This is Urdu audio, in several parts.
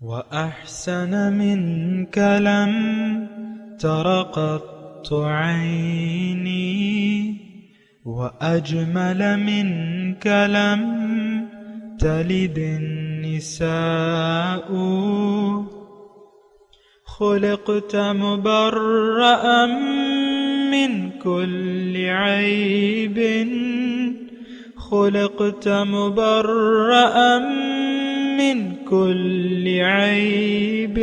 وأحسن منك لم تر قط عيني، وأجمل منك لم تلد النساء. خلقت مبرأ من كل عيب، خلقت مبرأ من كل عيب،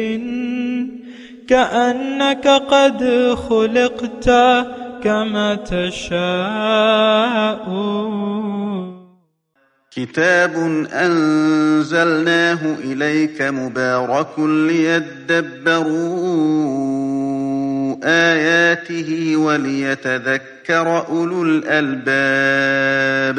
كأنك قد خلقت كما تشاء. كتاب أنزلناه إليك مبارك ليدبروا آياته وليتذكر أولو الألباب.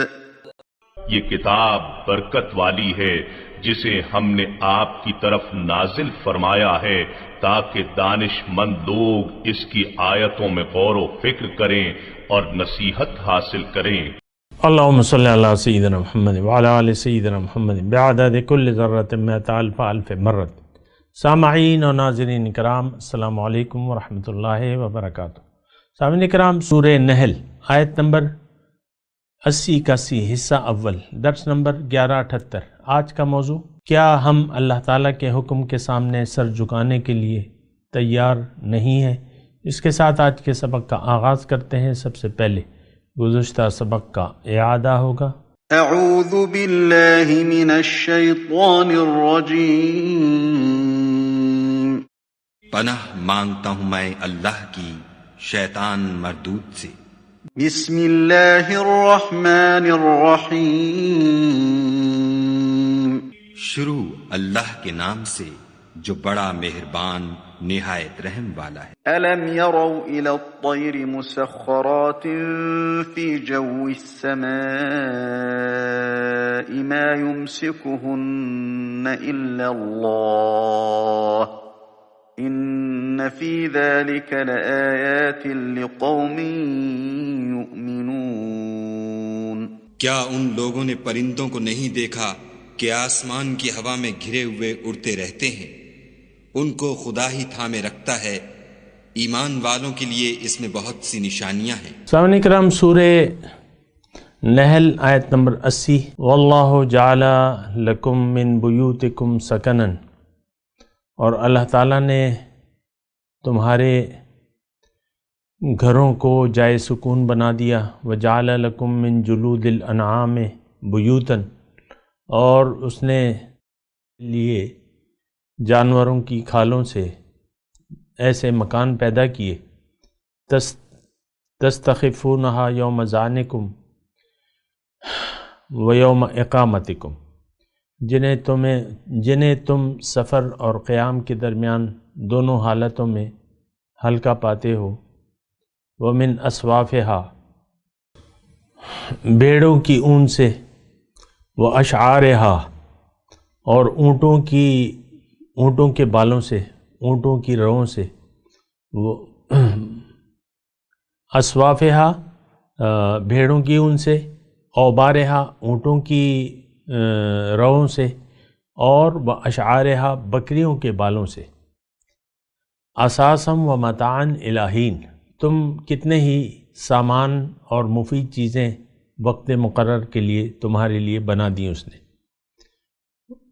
یہ کتاب برکت والی ہے جسے ہم نے آپ کی طرف نازل فرمایا ہے تاکہ دانش مند لوگ اس کی آیتوں میں غور و فکر کریں اور نصیحت حاصل کریں۔ اللہم صلی علی سیدنا محمد وعلی آل سیدنا محمد بعدد کل ذرۃ مئۃ الف الف مرۃ۔ سامعین اور ناظرین کرام، السلام علیکم ورحمۃ اللہ وبرکاتہ۔ سامعین کرام، سورہ نحل آیت نمبر 80-81 حصہ اول، درس نمبر 1178۔ آج کا موضوع: کیا ہم اللہ تعالیٰ کے حکم کے سامنے سر جھکانے کے لیے تیار نہیں ہیں؟ اس کے ساتھ آج کے سبق کا آغاز کرتے ہیں۔ سب سے پہلے گزشتہ سبق کا اعادہ ہوگا۔ اعوذ باللہ من الشیطان الرجیم۔ پناہ مانگتا ہوں میں اللہ کی شیطان مردود سے۔ بسم اللہ الرحمن الرحیم۔ شروع اللہ کے نام سے جو بڑا مہربان نہایت رحم والا ہے۔ أَلَمْ يَرَوْا إِلَى الطَّيْرِ مُسَخَّرَاتٍ فِي جَوِّ السَّمَاءِ مَا يُمْسِكُهُنَّ إِلَّا اللَّهُ إِنَّ فِي ذَلِكَ لَآيَاتٍ لِقَوْمٍ يُؤْمِنُونَ۔ کیا ان لوگوں نے پرندوں کو نہیں دیکھا کہ آسمان کی ہوا میں گھرے ہوئے اڑتے رہتے ہیں؟ ان کو خدا ہی تھامے رکھتا ہے، ایمان والوں کے لیے اس میں بہت سی نشانیاں ہیں۔ سامعین کرام، سورہ نحل آیت نمبر 80۔ واللہ جعل لکم من بیوتکم سکنا، اور اللہ تعالیٰ نے تمہارے گھروں کو جائے سکون بنا دیا۔ وجعل لکم من جلود الانعام بیوتا، اور اس نے لیے جانوروں کی کھالوں سے ایسے مکان پیدا کیے۔ تستخفونہا یوم ظعنکم و یوم اقامتکم، جنہیں تم سفر اور قیام کے درمیان دونوں حالتوں میں ہلکا پاتے ہو۔ ومن اصوافہا، بھیڑوں کی اون سے، واشعارہا، اور اونٹوں کے بالوں سے، اونٹوں کی رہوں سے۔ وہ اصوافہا بھیڑوں کی اون سے، اوبارہا اونٹوں کی رہوں سے، اور اشعارہا بکریوں کے بالوں سے۔ اساسا و متاعا الی حین، تم کتنے ہی سامان اور مفید چیزیں وقت مقرر کے لیے تمہارے لیے بنا دی اس نے۔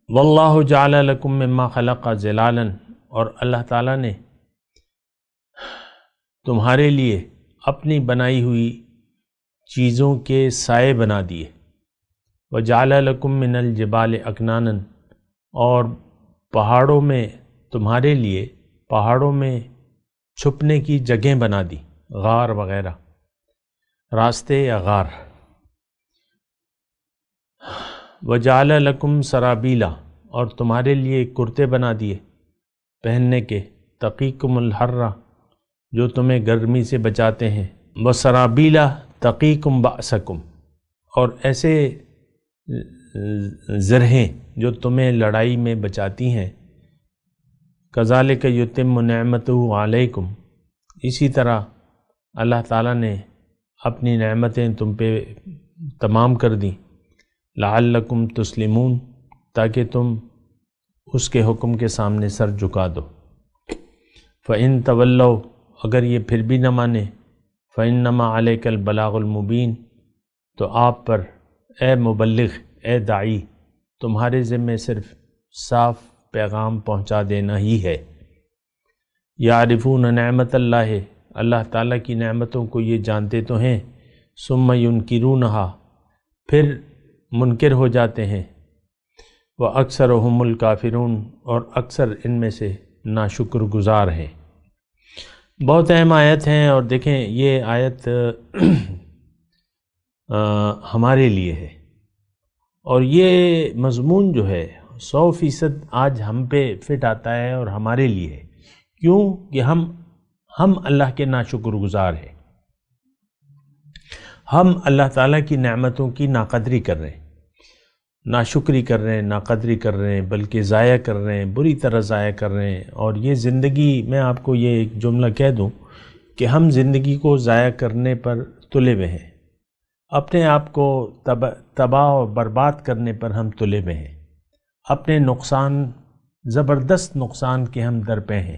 واللہ جعل لکم مما خلق ظلالا، اور اللہ تعالیٰ نے تمہارے لیے اپنی بنائی ہوئی چیزوں کے سائے بنا دیے۔ وجعل لکم من الجبال اکنانا، اور پہاڑوں میں تمہارے لیے پہاڑوں میں چھپنے کی جگہیں بنا دی، غار وغیرہ، راستے یا غار۔ وجعل لکم سرابیلا، اور تمہارے لیے کرتے بنا دیے پہننے کے، تقیکم الحر، جو تمہیں گرمی سے بچاتے ہیں۔ وسرابیلا تقیکم بأسکم، اور ایسے زرہیں جو تمہیں لڑائی میں بچاتی ہیں۔ کذالک یتم نعمتہ علیکم، اسی طرح اللہ تعالیٰ نے اپنی نعمتیں تم پہ تمام کر دیں۔ لعلکم تسلمون، تاکہ تم اس کے حکم کے سامنے سر جھکا دو۔ فَإِن تَوَلَّوْا، اگر یہ پھر بھی نہ مانے، فَإِنَّمَا عَلَيْكَ الْبَلَاغُ الْمُبِينُ، تو آپ پر اے مبلغ، اے داعی، تمہارے ذمے صرف صاف پیغام پہنچا دینا ہی ہے۔ یعرفون نعمت اللہ، اللہ تعالیٰ کی نعمتوں کو یہ جانتے تو ہیں، ثم ینکرونہا، پھر منکر ہو جاتے ہیں، وَأَكْثَرُهُمُ الْكَافِرُونَ، اور اکثر ان میں سے ناشکر گزار ہیں۔ بہت اہم آیت ہیں، اور دیکھیں یہ آیت ہمارے لیے ہے، اور یہ مضمون جو ہے 100% آج ہم پہ فٹ آتا ہے اور ہمارے لیے ہے۔ کیوں کہ ہم اللہ کے ناشکر گزار ہیں، ہم اللہ تعالیٰ کی نعمتوں کی ناقدری کر رہے ہیں، ناشکری کر رہے ہیں، ناقدری کر رہے ہیں، بلکہ ضائع کر رہے ہیں، بری طرح ضائع کر رہے ہیں۔ اور یہ زندگی، میں آپ کو یہ ایک جملہ کہہ دوں کہ ہم زندگی کو ضائع کرنے پر تلے ہوئے ہیں، اپنے آپ کو تباہ و برباد کرنے پر ہم تلے ہوئے ہیں، اپنے نقصان، زبردست نقصان کے ہم در پہ ہیں۔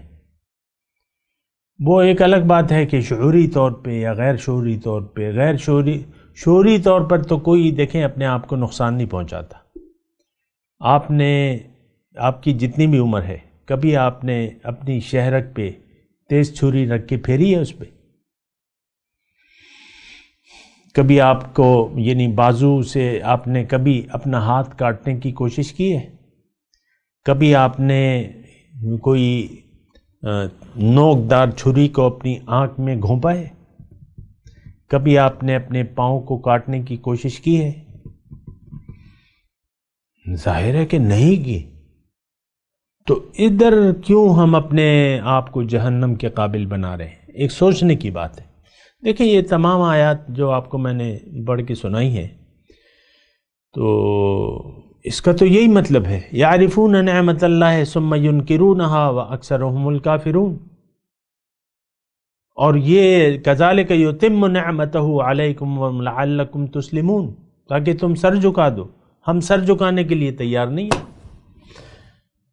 وہ ایک الگ بات ہے کہ شعوری طور پہ یا غیر شعوری طور پہ، شعوری طور پر تو کوئی دیکھیں اپنے آپ کو نقصان نہیں پہنچاتا۔ آپ کی جتنی بھی عمر ہے، کبھی آپ نے اپنی شہرک پہ تیز چھری رکھ کے پھیری ہے؟ اس پہ کبھی آپ کو یعنی بازو سے آپ نے کبھی اپنا ہاتھ کاٹنے کی کوشش کی ہے؟ کبھی آپ نے کوئی نوکدار چھری کو اپنی آنکھ میں گھونپا ہے؟ کبھی آپ نے اپنے پاؤں کو کاٹنے کی کوشش کی ہے؟ ظاہر ہے کہ نہیں کی۔ تو ادھر کیوں ہم اپنے آپ کو جہنم کے قابل بنا رہے ہیں؟ ایک سوچنے کی بات ہے۔ دیکھیں یہ تمام آیات جو آپ کو میں نے پڑھ کے سنائی ہے، تو اس کا تو یہی مطلب ہے، یعرفون نعمت اللہ ثم ینکرونہا واکثرہم الکافرون۔ اور یہ کذالک یتم نعمتہ علیکم لعلکم تسلمون، تاکہ تم سر جھکا دو۔ ہم سر جھکانے کے لیے تیار نہیں ہیں۔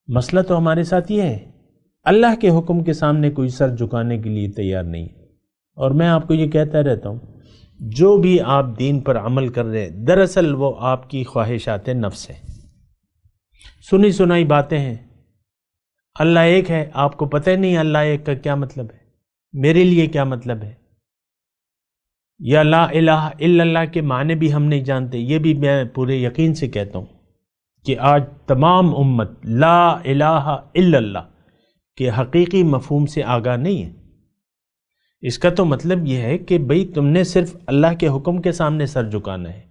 مسئلہ تو ہمارے ساتھ یہ ہے، اللہ کے حکم کے سامنے کوئی سر جھکانے کے لیے تیار نہیں ہے۔ اور میں آپ کو یہ کہتا رہتا ہوں، جو بھی آپ دین پر عمل کر رہے ہیں، دراصل وہ آپ کی خواہشات نفس ہیں، سنی سنائی باتیں ہیں۔ اللہ ایک ہے، آپ کو پتہ نہیں اللہ ایک کا کیا مطلب ہے، میرے لیے کیا مطلب ہے، یا لا الہ الا اللہ کے معنی بھی ہم نہیں جانتے۔ یہ بھی میں پورے یقین سے کہتا ہوں کہ آج تمام امت لا الہ الا اللہ کے حقیقی مفہوم سے آگاہ نہیں ہے۔ اس کا تو مطلب یہ ہے کہ بھئی تم نے صرف اللہ کے حکم کے سامنے سر جھکانا ہے،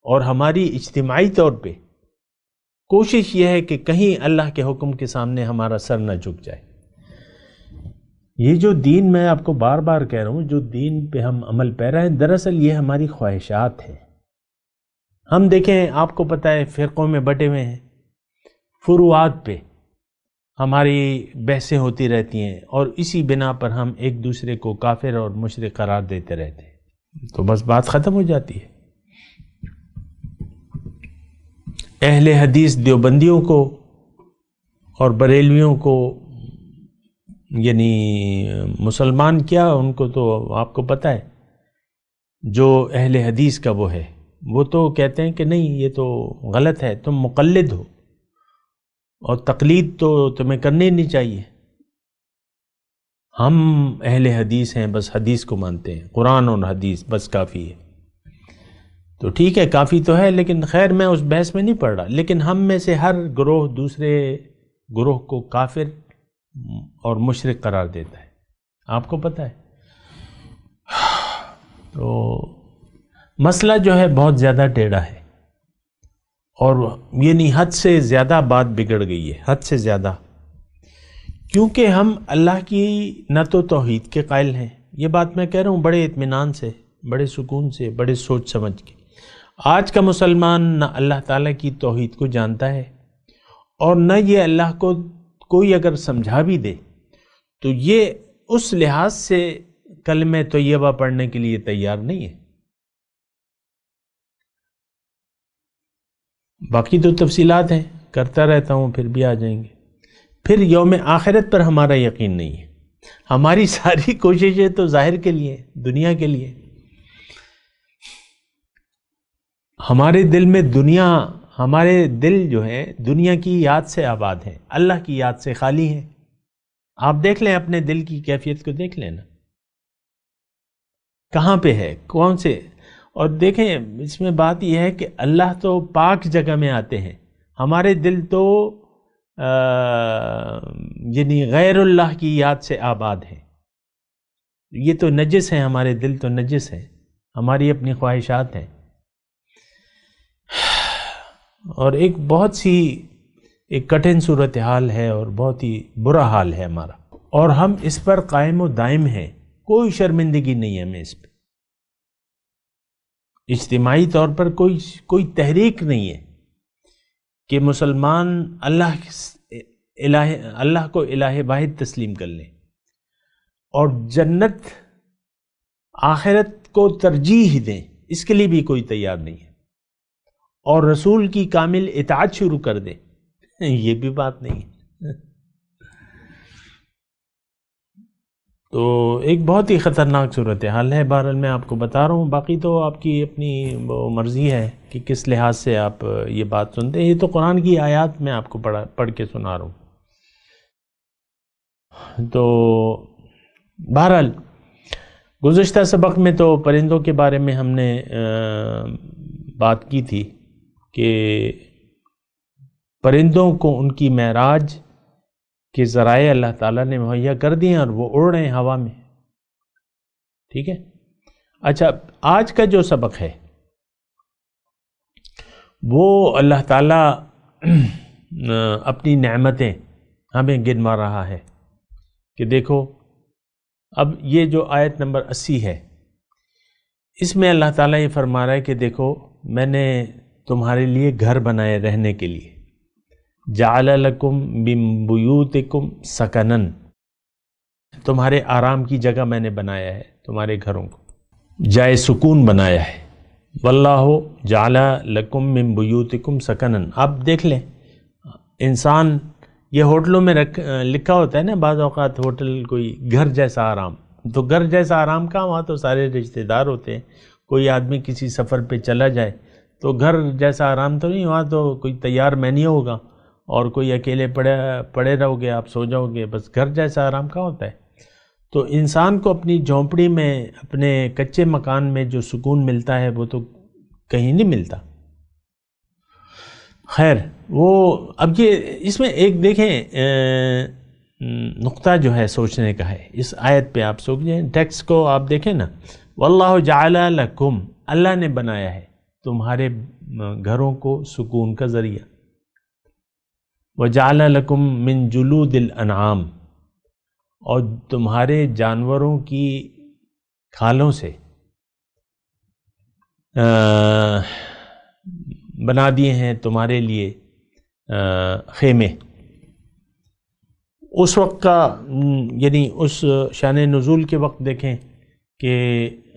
اور ہماری اجتماعی طور پہ کوشش یہ ہے کہ کہیں اللہ کے حکم کے سامنے ہمارا سر نہ جھک جائے۔ یہ جو دین، میں آپ کو بار بار کہہ رہا ہوں، جو دین پہ ہم عمل پیرا ہے، دراصل یہ ہماری خواہشات ہیں۔ ہم دیکھیں، آپ کو پتہ ہے فرقوں میں بٹے ہوئے ہیں، فروعات پہ ہماری بحثیں ہوتی رہتی ہیں، اور اسی بنا پر ہم ایک دوسرے کو کافر اور مشرک قرار دیتے رہتے ہیں، تو بس بات ختم ہو جاتی ہے۔ اہل حدیث دیوبندیوں کو اور بریلویوں کو، یعنی مسلمان کیا، ان کو تو آپ کو پتہ ہے، جو اہل حدیث کا وہ ہے، وہ تو کہتے ہیں کہ نہیں یہ تو غلط ہے، تم مقلد ہو، اور تقلید تو تمہیں کرنی نہیں چاہیے۔ ہم اہل حدیث ہیں، بس حدیث کو مانتے ہیں، قرآن اور حدیث بس کافی ہے۔ تو ٹھیک ہے، کافی تو ہے، لیکن خیر میں اس بحث میں نہیں پڑھ رہا۔ لیکن ہم میں سے ہر گروہ دوسرے گروہ کو کافر اور مشرک قرار دیتا ہے، آپ کو پتہ ہے۔ تو مسئلہ جو ہے بہت زیادہ ٹیڑھا ہے، اور یعنی حد سے زیادہ بات بگڑ گئی ہے، حد سے زیادہ، کیونکہ ہم اللہ کی نہ تو توحید کے قائل ہیں۔ یہ بات میں کہہ رہا ہوں بڑے اطمینان سے، بڑے سکون سے، بڑے سوچ سمجھ کے۔ آج کا مسلمان نہ اللہ تعالیٰ کی توحید کو جانتا ہے، اور نہ یہ اللہ کو کوئی اگر سمجھا بھی دے تو یہ اس لحاظ سے کلمہ طیبہ پڑھنے کے لیے تیار نہیں ہے۔ باقی تو تفصیلات ہیں، کرتا رہتا ہوں پھر بھی آ جائیں گے. پھر یوم آخرت پر ہمارا یقین نہیں ہے. ہماری ساری کوششیں تو ظاہر کے لیے، دنیا کے لیے. ہمارے دل میں دنیا، ہمارے دل جو ہے دنیا کی یاد سے آباد ہے، اللہ کی یاد سے خالی ہے. آپ دیکھ لیں اپنے دل کی کیفیت کو، دیکھ لیں نا کہاں پہ ہے، کون سے. اور دیکھیں اس میں بات یہ ہے کہ اللہ تو پاک جگہ میں آتے ہیں، ہمارے دل تو یعنی غیر اللہ کی یاد سے آباد ہے. یہ تو نجس ہیں، ہمارے دل تو نجس ہیں، ہماری اپنی خواہشات ہیں. اور ایک بہت سی ایک کٹھن صورتحال ہے اور بہت ہی برا حال ہے ہمارا، اور ہم اس پر قائم و دائم ہیں. کوئی شرمندگی نہیں ہے ہمیں اس پہ. اجتماعی طور پر کوئی تحریک نہیں ہے کہ مسلمان اللہ کو الہ واحد تسلیم کر لیں اور جنت آخرت کو ترجیح دیں. اس کے لیے بھی کوئی تیار نہیں ہے. اور رسول کی کامل اطاعت شروع کر دیں، یہ بھی بات نہیں ہے. تو ایک بہت ہی خطرناک صورتحال ہے. بہرحال میں آپ کو بتا رہا ہوں، باقی تو آپ کی اپنی وہ مرضی ہے کہ کس لحاظ سے آپ یہ بات سنتے ہیں. یہ تو قرآن کی آیات میں آپ کو پڑھ کے سنا رہا ہوں. تو بہرحال گزشتہ سبق میں تو پرندوں کے بارے میں ہم نے بات کی تھی کہ پرندوں کو ان کی معراج کے ذرائع اللہ تعالیٰ نے مہیا کر دیے اور وہ اڑ رہے ہیں ہوا میں. ٹھیک ہے. اچھا، آج کا جو سبق ہے وہ اللہ تعالیٰ اپنی نعمتیں ہمیں گنوا رہا ہے کہ دیکھو. اب یہ جو آیت نمبر 80 ہے، اس میں اللہ تعالیٰ یہ فرما رہا ہے کہ دیکھو میں نے تمہارے لیے گھر بنائے رہنے کے لیے. جعل لکم من بیوتکم سکنن، تمہارے آرام کی جگہ میں نے بنایا ہے، تمہارے گھروں کو جائے سکون بنایا ہے. واللہ جعل لکم من بیوتکم سکنن. آپ دیکھ لیں انسان، یہ ہوٹلوں میں لکھا ہوتا ہے نا بعض اوقات ہوٹل کوئی گھر جیسا آرام. تو گھر جیسا آرام کہاں؟ وہاں تو سارے رشتہ دار ہوتے ہیں. کوئی آدمی کسی سفر پہ چلا جائے تو گھر جیسا آرام تو نہیں، وہاں تو کوئی تیار مینیو ہوگا اور کوئی اکیلے پڑے رہو گے، آپ سو جاؤ گے، بس گھر جیسا آرام کہاں ہوتا ہے. تو انسان کو اپنی جھونپڑی میں، اپنے کچے مکان میں جو سکون ملتا ہے وہ تو کہیں نہیں ملتا. خیر، وہ اب یہ اس میں ایک دیکھیں نقطہ جو ہے سوچنے کا ہے. اس آیت پہ آپ سوچیں، ٹیکسٹ کو آپ دیکھیں نا. واللہ جعل لکم، اللہ نے بنایا ہے تمہارے گھروں کو سکون کا ذریعہ. وجعل لکم من جلود الانعام، اور تمہارے جانوروں کی کھالوں سے بنا دیے ہیں تمہارے لیے خیمے. اس وقت کا یعنی اس شان نزول کے وقت دیکھیں کہ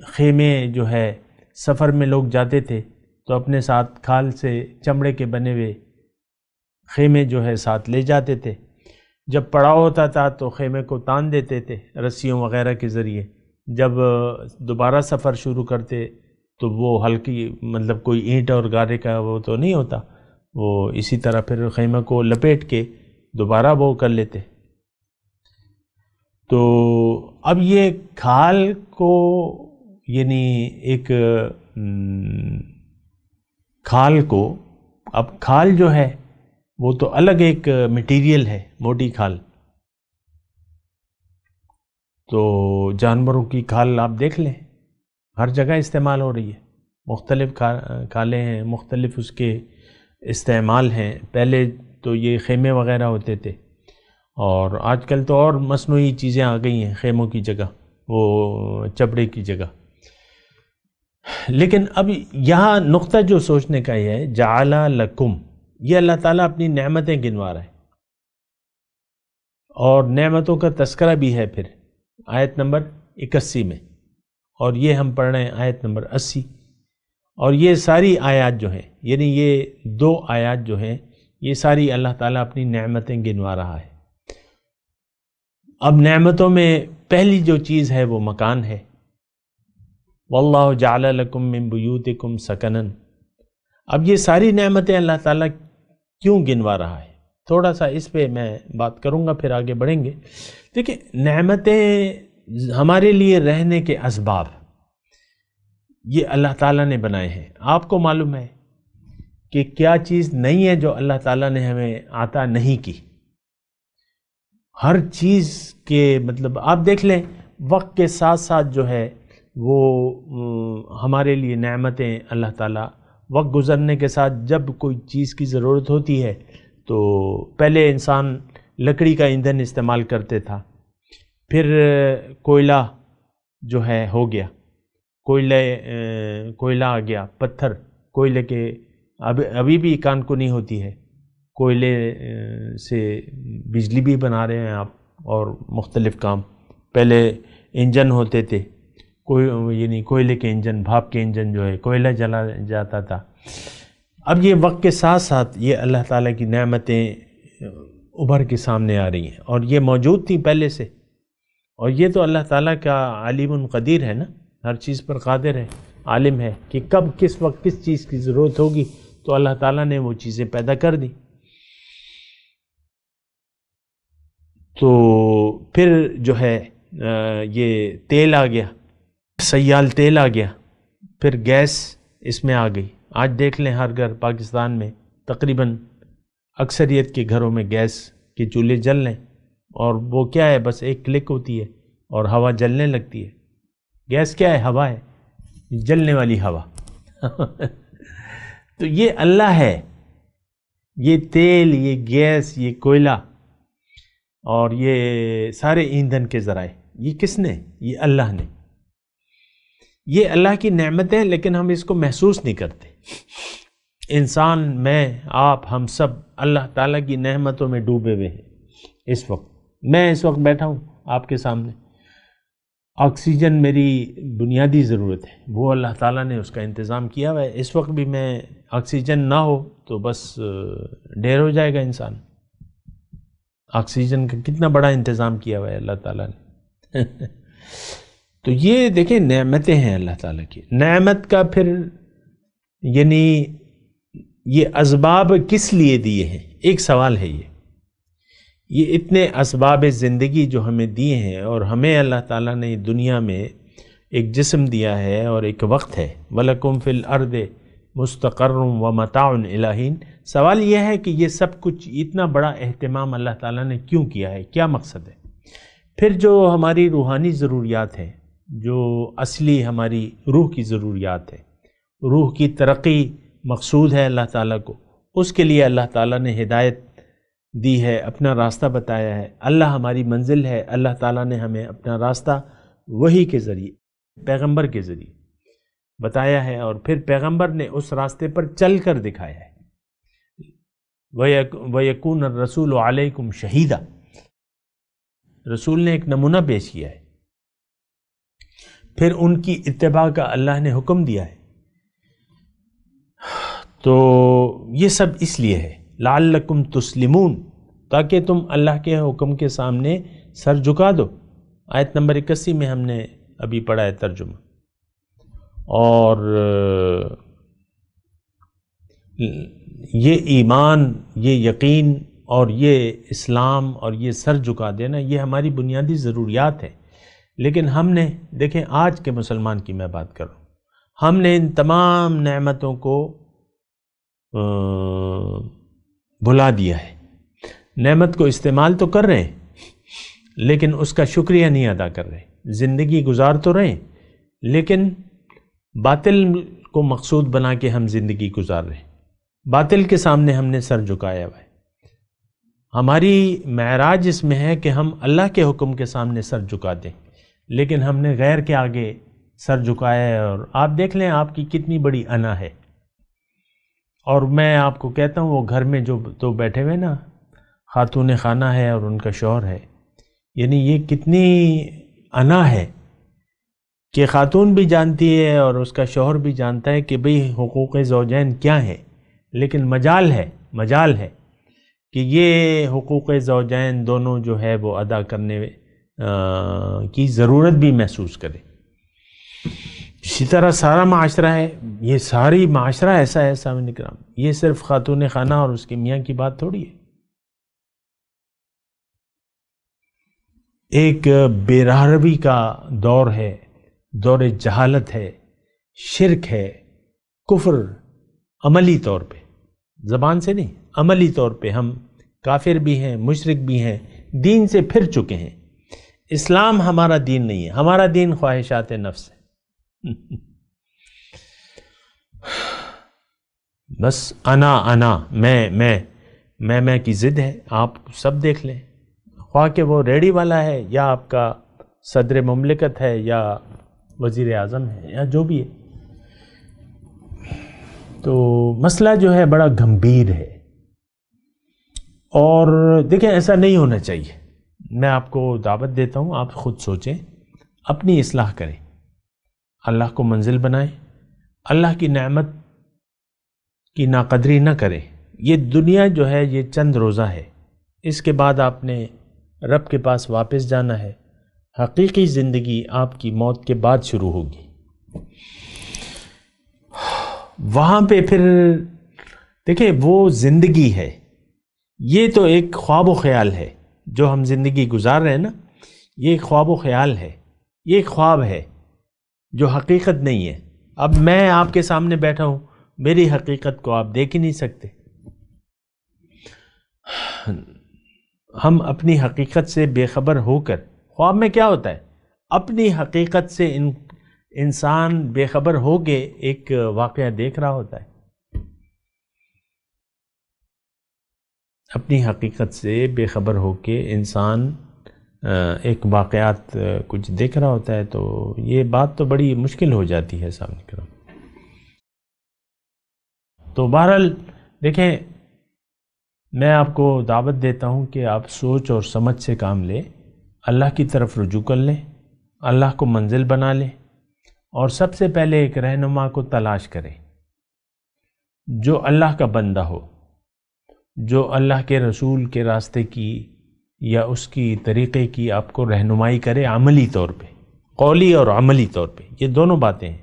خیمے جو ہے سفر میں لوگ جاتے تھے تو اپنے ساتھ کھال سے چمڑے کے بنے ہوئے خیمے جو ہے ساتھ لے جاتے تھے. جب پڑاؤ ہوتا تھا تو خیمے کو تان دیتے تھے رسیوں وغیرہ کے ذریعے. جب دوبارہ سفر شروع کرتے تو وہ ہلکی، مطلب کوئی اینٹ اور گارے کا وہ تو نہیں ہوتا، وہ اسی طرح پھر خیمے کو لپیٹ کے دوبارہ وہ کر لیتے. تو اب یہ کھال کو یعنی ایک کھال کو، اب کھال جو ہے وہ تو الگ ایک مٹیریل ہے، موٹی کھال. تو جانوروں کی کھال آپ دیکھ لیں ہر جگہ استعمال ہو رہی ہے. مختلف کھالیں ہیں، مختلف اس کے استعمال ہیں. پہلے تو یہ خیمے وغیرہ ہوتے تھے اور آج کل تو اور مصنوعی چیزیں آ گئی ہیں خیموں کی جگہ، وہ چپڑے کی جگہ. لیکن اب یہاں نقطہ جو سوچنے کا یہ ہے، جعل لکم، یہ اللہ تعالیٰ اپنی نعمتیں گنوا رہا ہے اور نعمتوں کا تذکرہ بھی ہے پھر آیت نمبر 81 میں، اور یہ ہم پڑھ رہے ہیں آیت نمبر 80. اور یہ ساری آیات جو ہیں، یعنی یہ دو آیات جو ہیں یہ ساری اللہ تعالیٰ اپنی نعمتیں گنوا رہا ہے۔ اب نعمتوں میں پہلی جو چیز ہے وہ مکان ہے۔ واللہ جعل لکم من بیوتکم سکنا۔ اب یہ ساری نعمتیں اللہ تعالیٰ کیوں گنوا رہا ہے؟ تھوڑا سا اس پہ میں بات کروں گا، پھر آگے بڑھیں گے۔ دیکھیں، نعمتیں ہمارے لیے رہنے کے اسباب یہ اللہ تعالیٰ نے بنائے ہیں۔ آپ کو معلوم ہے کہ کیا چیز نہیں ہے جو اللہ تعالیٰ نے ہمیں عطا نہیں کی۔ ہر چیز کے مطلب آپ دیکھ لیں، وقت کے ساتھ ساتھ جو ہے وہ ہمارے لیے نعمتیں اللہ تعالیٰ وقت گزرنے کے ساتھ جب کوئی چیز کی ضرورت ہوتی ہے تو پہلے انسان لکڑی کا ایندھن استعمال کرتے تھا، پھر کوئلہ جو ہے ہو گیا، کوئلہ آ گیا، پتھر کوئلے کے ابھی بھی کانکنی ہوتی ہے، کوئلے سے بجلی بھی بنا رہے ہیں آپ اور مختلف کام۔ پہلے انجن ہوتے تھے، یعنی کوئلے کے انجن، بھاپ کے انجن جو ہے کوئلہ جلا جاتا تھا۔ اب یہ وقت کے ساتھ ساتھ یہ اللہ تعالیٰ کی نعمتیں ابھر کے سامنے آ رہی ہیں، اور یہ موجود تھیں پہلے سے، اور یہ تو اللہ تعالیٰ کا علیم قدیر ہے نا، ہر چیز پر قادر ہے، عالم ہے کہ کب کس وقت کس چیز کی ضرورت ہوگی، تو اللہ تعالیٰ نے وہ چیزیں پیدا کر دی۔ تو پھر جو ہے یہ تیل آ گیا، سیال تیل آ گیا، پھر گیس اس میں آ گئی۔ آج دیکھ لیں ہر گھر پاکستان میں تقریباً اکثریت کے گھروں میں گیس کے چولہے جل رہے ہیں، اور وہ کیا ہے، بس ایک کلک ہوتی ہے اور ہوا جلنے لگتی ہے۔ گیس کیا ہے؟ ہوا ہے، جلنے والی ہوا۔ تو یہ اللہ ہے، یہ تیل، یہ گیس، یہ کوئلہ اور یہ سارے ایندھن کے ذرائع، یہ کس نے؟ یہ اللہ نے۔ یہ اللہ کی نعمت ہے، لیکن ہم اس کو محسوس نہیں کرتے۔ انسان، میں، آپ، ہم سب اللہ تعالیٰ کی نعمتوں میں ڈوبے ہوئے ہیں۔ اس وقت میں اس وقت بیٹھا ہوں آپ کے سامنے، آکسیجن میری بنیادی ضرورت ہے، وہ اللہ تعالیٰ نے اس کا انتظام کیا ہوا ہے۔ اس وقت بھی میں آکسیجن نہ ہو تو بس ڈھیر ہو جائے گا انسان۔ آکسیجن کا کتنا بڑا انتظام کیا ہوا ہے اللہ تعالیٰ نے۔ تو یہ دیکھیں نعمتیں ہیں اللہ تعالیٰ کی۔ نعمت کا پھر یعنی یہ اسباب کس لیے دیے ہیں؟ ایک سوال ہے یہ اتنے اسباب زندگی جو ہمیں دیے ہیں، اور ہمیں اللہ تعالیٰ نے دنیا میں ایک جسم دیا ہے اور ایک وقت ہے، وَلَكُمْ فِي الْأَرْضِ مُسْتَقَرٌّ وَمَتَاعٌ إِلَىٰ حِينٍ۔ سوال یہ ہے کہ یہ سب کچھ اتنا بڑا اہتمام اللہ تعالیٰ نے کیوں کیا ہے، کیا مقصد ہے؟ پھر جو ہماری روحانی ضروریات ہیں، جو اصلی ہماری روح کی ضروریات ہے، روح کی ترقی مقصود ہے اللہ تعالیٰ کو، اس کے لیے اللہ تعالیٰ نے ہدایت دی ہے، اپنا راستہ بتایا ہے۔ اللہ ہماری منزل ہے، اللہ تعالیٰ نے ہمیں اپنا راستہ وحی کے ذریعے، پیغمبر کے ذریعے بتایا ہے، اور پھر پیغمبر نے اس راستے پر چل کر دکھایا ہے۔ وَيَكُونَ الرَّسُولُ عَلَيْكُمْ شَهِيدًا، رسول نے ایک نمونہ پیش کیا ہے، پھر ان کی اتباع کا اللہ نے حکم دیا ہے۔ تو یہ سب اس لیے ہے لعلکم تسلمون، تاکہ تم اللہ کے حکم کے سامنے سر جھکا دو۔ آیت نمبر 81 میں ہم نے ابھی پڑھا ہے ترجمہ۔ اور یہ ایمان، یہ یقین اور یہ اسلام اور یہ سر جھکا دینا، یہ ہماری بنیادی ضروریات ہے۔ لیکن ہم نے دیکھیں، آج کے مسلمان کی میں بات کر رہا ہوں، ہم نے ان تمام نعمتوں کو بھلا دیا ہے۔ نعمت کو استعمال تو کر رہے ہیں، لیکن اس کا شکریہ نہیں ادا کر رہے۔ زندگی گزار تو رہے ہیں، لیکن باطل کو مقصود بنا کے ہم زندگی گزار رہے ہیں۔ باطل کے سامنے ہم نے سر جھکایا ہوا ہے۔ ہماری معراج اس میں ہے کہ ہم اللہ کے حکم کے سامنے سر جھکا دیں، لیکن ہم نے غیر کے آگے سر جھکایا ہے۔ اور آپ دیکھ لیں آپ کی کتنی بڑی انا ہے۔ اور میں آپ کو کہتا ہوں، وہ گھر میں جو تو بیٹھے ہوئے نا، خاتون خانہ ہے اور ان کا شوہر ہے، یعنی یہ کتنی انا ہے کہ خاتون بھی جانتی ہے اور اس کا شوہر بھی جانتا ہے کہ بھئی حقوق زوجین کیا ہے، لیکن مجال ہے کہ یہ حقوق زوجین دونوں جو ہے وہ ادا کرنے کی ضرورت بھی محسوس کرے۔ اسی طرح سارا معاشرہ ہے، یہ ساری معاشرہ ایسا ہے سامعین کرام، یہ صرف خاتون خانہ اور اس کے میاں کی بات تھوڑی ہے۔ ایک بے راہروی کا دور ہے، دور جہالت ہے، شرک ہے، کفر، عملی طور پہ، زبان سے نہیں، عملی طور پہ ہم کافر بھی ہیں، مشرک بھی ہیں، دین سے پھر چکے ہیں۔ اسلام ہمارا دین نہیں ہے، ہمارا دین خواہشات نفس ہے۔ بس انا میں کی ضد ہے، آپ سب دیکھ لیں، خواہ کہ وہ ریڑھی والا ہے یا آپ کا صدر مملکت ہے یا وزیر اعظم ہے یا جو بھی ہے۔ تو مسئلہ جو ہے بڑا گمبھیر ہے، اور دیکھیں ایسا نہیں ہونا چاہیے۔ میں آپ کو دعوت دیتا ہوں، آپ خود سوچیں، اپنی اصلاح کریں، اللہ کو منزل بنائیں، اللہ کی نعمت کی ناقدری نہ کریں۔ یہ دنیا جو ہے یہ چند روزہ ہے، اس کے بعد آپ نے رب کے پاس واپس جانا ہے۔ حقیقی زندگی آپ کی موت کے بعد شروع ہوگی، وہاں پہ پھر دیکھیں وہ زندگی ہے، یہ تو ایک خواب و خیال ہے جو ہم زندگی گزار رہے ہیں نا، یہ ایک خواب و خیال ہے، یہ ایک خواب ہے جو حقیقت نہیں ہے۔ اب میں آپ کے سامنے بیٹھا ہوں، میری حقیقت کو آپ دیکھ ہی نہیں سکتے۔ ہم اپنی حقیقت سے بے خبر ہو کر، خواب میں کیا ہوتا ہے، اپنی حقیقت سے انسان بے خبر ہو کے ایک واقعہ دیکھ رہا ہوتا ہے، اپنی حقیقت سے بے خبر ہو کے انسان ایک واقعات کچھ دیکھ رہا ہوتا ہے، تو یہ بات تو بڑی مشکل ہو جاتی ہے سامنے کرام۔ تو بہرحال دیکھیں، میں آپ کو دعوت دیتا ہوں کہ آپ سوچ اور سمجھ سے کام لیں، اللہ کی طرف رجوع کر لیں، اللہ کو منزل بنا لیں، اور سب سے پہلے ایک رہنما کو تلاش کریں جو اللہ کا بندہ ہو، جو اللہ کے رسول کے راستے کی یا اس کی طریقے کی آپ کو رہنمائی کرے، عملی طور پہ، قولی اور عملی طور پہ، یہ دونوں باتیں ہیں۔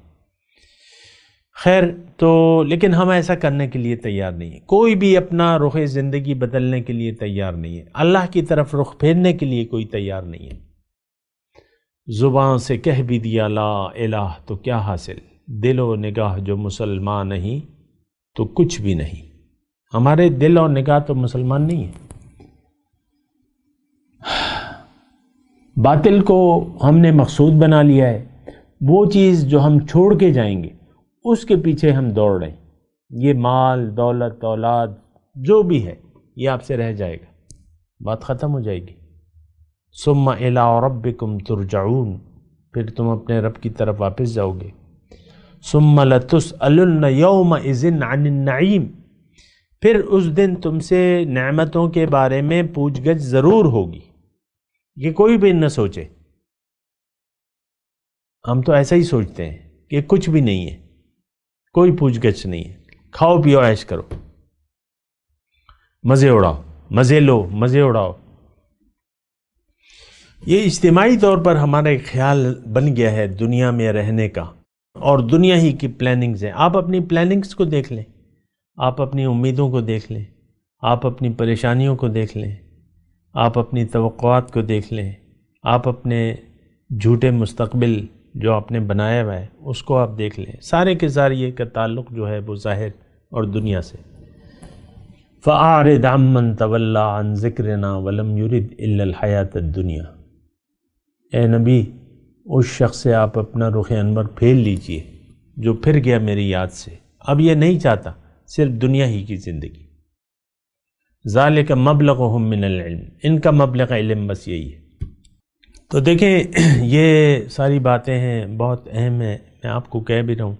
خیر، تو لیکن ہم ایسا کرنے کے لیے تیار نہیں ہیں، کوئی بھی اپنا رخ زندگی بدلنے کے لیے تیار نہیں ہے، اللہ کی طرف رخ پھیرنے کے لیے کوئی تیار نہیں ہے۔ زبان سے کہہ بھی دیا لا الہ تو کیا حاصل، دل و نگاہ جو مسلمان نہیں تو کچھ بھی نہیں۔ ہمارے دل اور نگاہ تو مسلمان نہیں ہے، باطل کو ہم نے مقصود بنا لیا ہے، وہ چیز جو ہم چھوڑ کے جائیں گے اس کے پیچھے ہم دوڑ رہے ہیں۔ یہ مال، دولت، اولاد جو بھی ہے یہ آپ سے رہ جائے گا، بات ختم ہو جائے گی۔ ثم الی ربکم ترجعون، پھر تم اپنے رب کی طرف واپس جاؤ گے۔ ثم لتسألن یومئذ عن النعیم، پھر اس دن تم سے نعمتوں کے بارے میں پوچھ گچھ ضرور ہوگی۔ یہ کوئی بھی نہ سوچے، ہم تو ایسا ہی سوچتے ہیں کہ کچھ بھی نہیں ہے، کوئی پوچھ گچھ نہیں ہے، کھاؤ پیو عیش کرو، مزے اڑاؤ، مزے لو، مزے اڑاؤ۔ یہ اجتماعی طور پر ہمارا ایک خیال بن گیا ہے دنیا میں رہنے کا، اور دنیا ہی کی پلاننگز ہیں۔ آپ اپنی پلاننگز کو دیکھ لیں، آپ اپنی امیدوں کو دیکھ لیں، آپ اپنی پریشانیوں کو دیکھ لیں، آپ اپنی توقعات کو دیکھ لیں، آپ اپنے جھوٹے مستقبل جو آپ نے بنایا ہوا ہے اس کو آپ دیکھ لیں، سارے کے سارے کا تعلق جو ہے وہ ظاہر اور دنیا سے۔ فَأَعْرِضْ عَمَّنْ تَوَلَّىٰ عَنْ ذِكْرِنَا وَلَمْ يُرِدْ إِلَّا الْحَيَاةَ الدُّنْيَا، اے نبی اس شخص سے آپ اپنا رخ انور پھیر لیجئے جو پھر گیا میری یاد سے، اب یہ نہیں چاہتا صرف دنیا ہی کی زندگی۔ ذَلِكَ مَبْلَغُهُم مِّنَ الْعِلْمِ، ان کا مبلغ علم بس یہی ہے۔ تو دیکھیں یہ ساری باتیں ہیں، بہت اہم ہیں، میں آپ کو کہہ بھی رہا ہوں،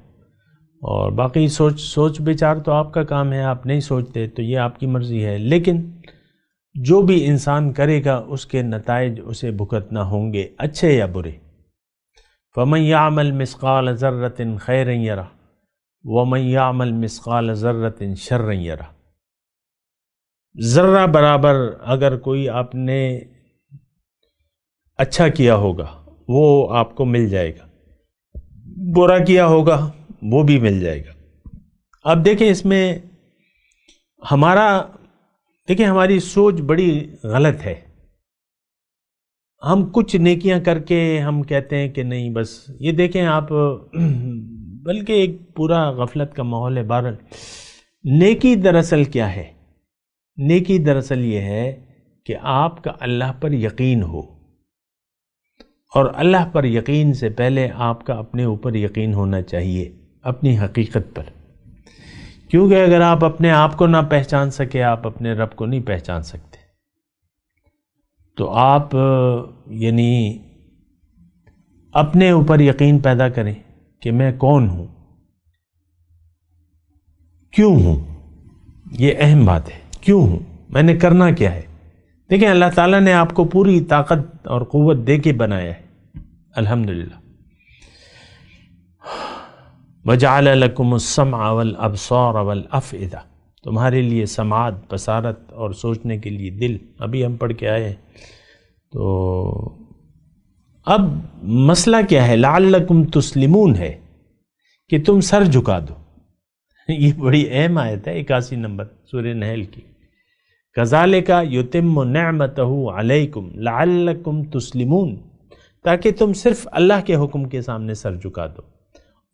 اور باقی سوچ بچار تو آپ کا کام ہے، آپ نہیں سوچتے تو یہ آپ کی مرضی ہے، لیکن جو بھی انسان کرے گا اس کے نتائج اسے بھگتنا ہوں گے، اچھے یا برے۔ فَمَن يَعْمَلْ مِثْقَالَ ذَرَّةٍ خَيْرًا يَرَهُ وَمَن يَعْمَلْ مِثْقَالَ ذَرَّةٍ شَرًّا يَرَهُ۔ ذرہ برابر اگر کوئی آپ نے اچھا کیا ہوگا وہ آپ کو مل جائے گا، برا کیا ہوگا وہ بھی مل جائے گا۔ اب دیکھیں اس میں ہماری سوچ بڑی غلط ہے۔ ہم کچھ نیکیاں کر کے ہم کہتے ہیں کہ نہیں بس یہ دیکھیں آپ، بلکہ ایک پورا غفلت کا ماحول ہے۔ بہرحال نیکی دراصل کیا ہے؟ نیکی دراصل یہ ہے کہ آپ کا اللہ پر یقین ہو، اور اللہ پر یقین سے پہلے آپ کا اپنے اوپر یقین ہونا چاہیے، اپنی حقیقت پر، کیونکہ اگر آپ اپنے آپ کو نہ پہچان سکے آپ اپنے رب کو نہیں پہچان سکتے۔ تو آپ یعنی اپنے اوپر یقین پیدا کریں کہ میں کون ہوں، کیوں ہوں، یہ اہم بات ہے۔ کیوں ہوں، میں نے کرنا کیا ہے؟ دیکھیں اللہ تعالیٰ نے آپ کو پوری طاقت اور قوت دے کے بنایا ہے، الحمدللہ۔ وَجَعَلَ لَكُمُ السَّمْعَ وَالْأَبْصَارَ وَالْأَفْئِدَةَ، تمہارے لیے سماعت، بصارت اور سوچنے کے لیے دل، ابھی ہم پڑھ کے آئے ہیں۔ تو اب مسئلہ کیا ہے؟ لَعَلَّكُمْ تُسْلِمُونَ ہے کہ تم سر جھکا دو۔ یہ بڑی اہم آیت ہے، 81 نمبر سورہ نحل کی۔ كَذَلِكَ يُتِمُّ نِعْمَتَهُ عَلَيْكُمْ لَعَلَّكُمْ تُسْلِمُونَ، تاکہ تم صرف اللہ کے حکم کے سامنے سر جھکا دو،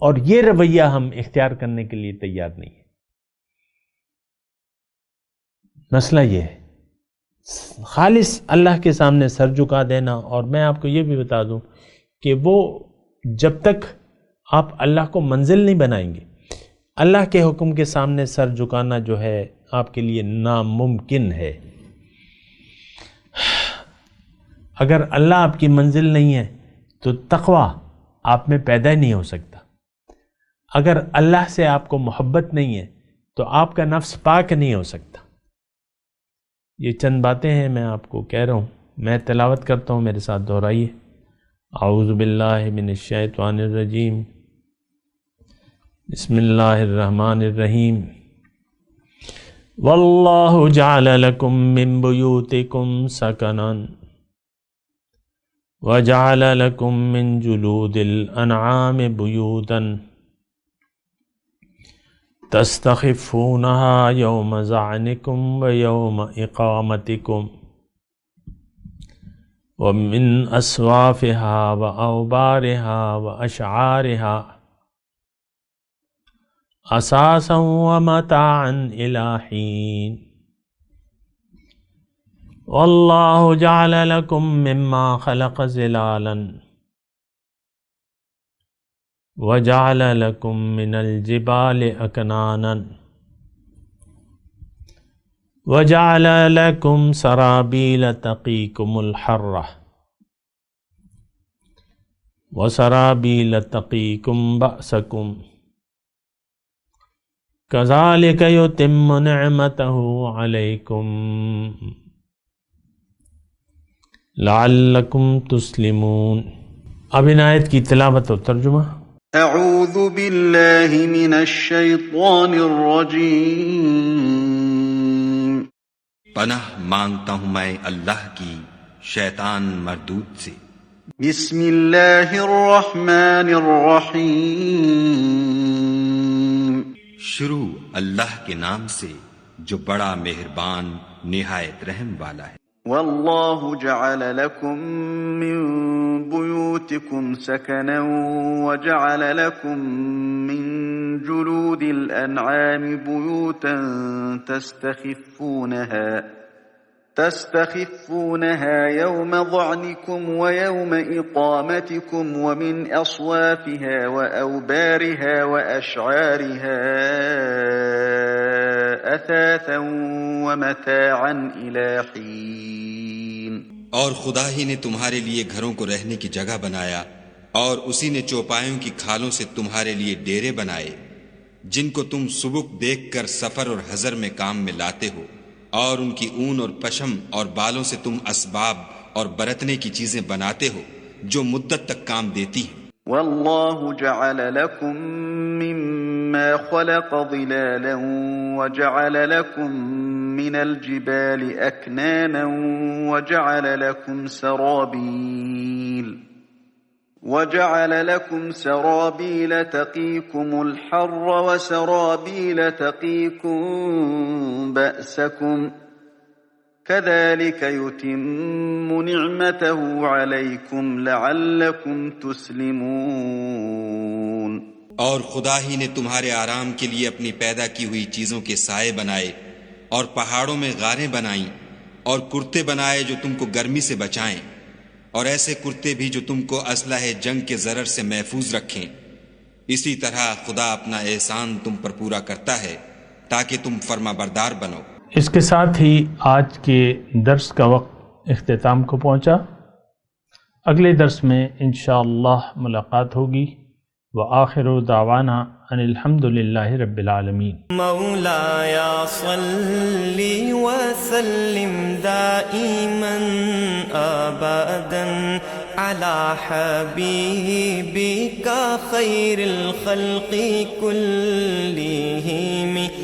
اور یہ رویہ ہم اختیار کرنے کے لیے تیار نہیں ہیں۔ مسئلہ یہ ہے خالص اللہ کے سامنے سر جھکا دینا۔ اور میں آپ کو یہ بھی بتا دوں کہ وہ جب تک آپ اللہ کو منزل نہیں بنائیں گے، اللہ کے حکم کے سامنے سر جھکانا جو ہے آپ کے لیے ناممکن ہے۔ اگر اللہ آپ کی منزل نہیں ہے تو تقویٰ آپ میں پیدا نہیں ہو سکتا۔ اگر اللہ سے آپ کو محبت نہیں ہے تو آپ کا نفس پاک نہیں ہو سکتا۔ یہ چند باتیں ہیں میں آپ کو کہہ رہا ہوں، میں تلاوت کرتا ہوں، میرے ساتھ دہرائیے۔ اعوذ باللہ من الشیطان الرجیم، بسم اللہ الرحمن الرحیم۔ واللہ جعل لکم من بیوتکم سکنا وجعل لکم من جلود الانعام بیوتا تستخفونها یوم ظعنکم ویوم اقامتکم ومن اصوافها واوبارها واشعارها اساسا ومتاعا الى حین واللہ جعل لکم مما خلق ظلالا وجعل لکم من الجبال اکنانا وجعل لکم سرابیل تقیکم الحر وسرابیل تقیکم بأسکم کذالک یتم نعمتہ علیکم لعلکم تسلمون۔ اب ان آیت کی تلاوت و ترجمہ۔ اعوذ باللہ من الشیطان الرجیم، پناہ مانگتا ہوں میں اللہ کی شیطان مردود سے۔ بسم اللہ الرحمن الرحیم، شروع اللہ کے نام سے جو بڑا مہربان نہایت رحم والا ہے۔ واللہ جعل لکم من بیوتکم سکنا وجعل لکم من جلود الانعام بیوتا تستخفونها يوم ظعنكم ويوم إقامتكم ومن أصوافها وأوبارها وأشعارها أثاثا ومتاعا إلى حين۔ اور خدا ہی نے تمہارے لیے گھروں کو رہنے کی جگہ بنایا، اور اسی نے چوپایوں کی کھالوں سے تمہارے لیے ڈیرے بنائے جن کو تم سبک دیکھ کر سفر اور حضر میں کام میں لاتے ہو، اور ان کی اون اور پشم اور بالوں سے تم اسباب اور برتنے کی چیزیں بناتے ہو جو مدت تک کام دیتی ہیں۔ واللہ جعل لکم مما خلق ظلالا وجعل لکم من الجبال أكنانا وجعل لكم سرابيل تقيكم الحر وسرابيل تقيكم بأسكم كذلك يتم نعمته عليكم لعلكم تسلمون۔ اور خدا ہی نے تمہارے آرام کے لیے اپنی پیدا کی ہوئی چیزوں کے سائے بنائے اور پہاڑوں میں غاریں بنائیں اور کرتے بنائے جو تم کو گرمی سے بچائیں، اور ایسے کرتے بھی جو تم کو اسلحہ جنگ کے ضرر سے محفوظ رکھیں۔ اسی طرح خدا اپنا احسان تم پر پورا کرتا ہے تاکہ تم فرما بردار بنو۔ اس کے ساتھ ہی آج کے درس کا وقت اختتام کو پہنچا۔ اگلے درس میں انشاءاللہ ملاقات ہوگی۔ وآخر دعوانا ان الحمد للہ رب العالمین۔ مولاي صل وسلم دائما ابدا على حبيبك خير الخلق كلهم